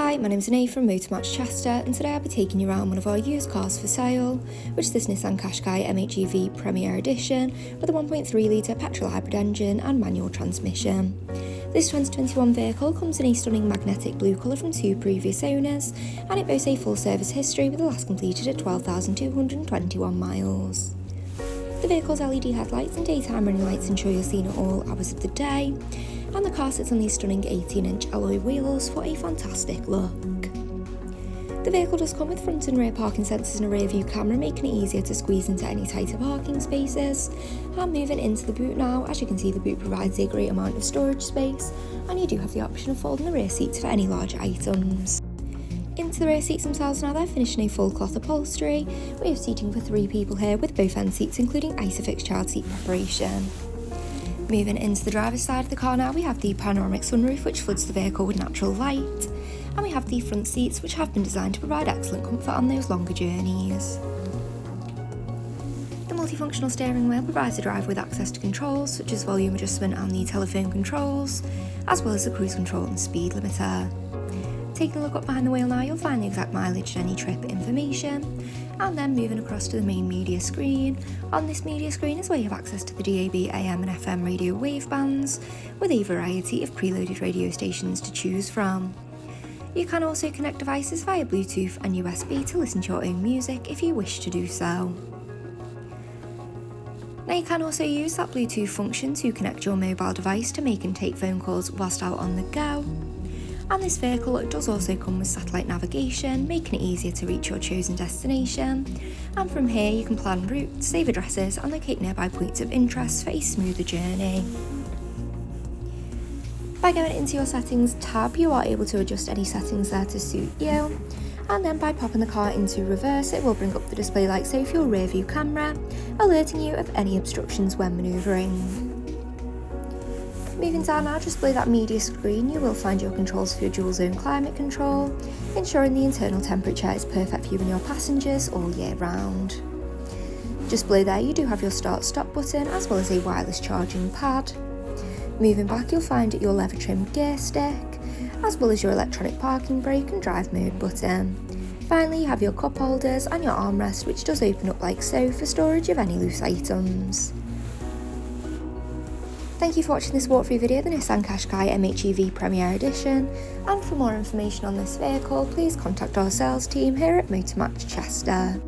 Hi, my name's Annie from Motormatch Chester, and today I'll be taking you around one of our used cars for sale, which is this Nissan Qashqai MHEV Premiere Edition with a 1.3 litre petrol hybrid engine and manual transmission. This 2021 vehicle comes in a stunning magnetic blue colour from two previous owners, and it boasts a full service history with the last completed at 12,221 miles. The vehicle's LED headlights and daytime running lights ensure you're seen at all hours of the day, and the car sits on these stunning 18-inch alloy wheels for a fantastic look. The vehicle does come with front and rear parking sensors and a rear view camera, making it easier to squeeze into any tighter parking spaces. And moving into the boot now, as you can see, the boot provides a great amount of storage space, and you do have the option of folding the rear seats for any large items. Into the rear seats themselves now, they're finished in a full cloth upholstery. We have seating for 3 people here with both end seats including ISOFIX child seat preparation. Moving into the driver's side of the car now, we have the panoramic sunroof which floods the vehicle with natural light, and we have the front seats which have been designed to provide excellent comfort on those longer journeys. The multifunctional steering wheel provides the driver with access to controls such as volume adjustment and the telephone controls, as well as the cruise control and speed limiter. Taking a look up behind the wheel now, you'll find the exact mileage and any trip information, and then moving across to the main media screen. On this media screen is where you have access to the DAB, AM and FM radio wavebands, with a variety of preloaded radio stations to choose from. You can also connect devices via Bluetooth and USB to listen to your own music if you wish to do so. Now you can also use that Bluetooth function to connect your mobile device to make and take phone calls whilst out on the go. And this vehicle does also come with satellite navigation, making it easier to reach your chosen destination. And from here you can plan routes, save addresses and locate nearby points of interest for a smoother journey. By going into your settings tab, you are able to adjust any settings there to suit you. And then by popping the car into reverse, it will bring up the display light so for your rear view camera, alerting you of any obstructions when manoeuvring. Moving down now, just below that media screen, you will find your controls for your dual zone climate control, ensuring the internal temperature is perfect for you and your passengers all year round. Just below there you do have your start stop button as well as a wireless charging pad. Moving back you'll find your leather trimmed gear stick, as well as your electronic parking brake and drive mode button. Finally you have your cup holders and your armrest, which does open up like so for storage of any loose items. Thank you for watching this walkthrough video of the Nissan Qashqai MHEV Premiere Edition, and for more information on this vehicle please contact our sales team here at Motormatch Chester.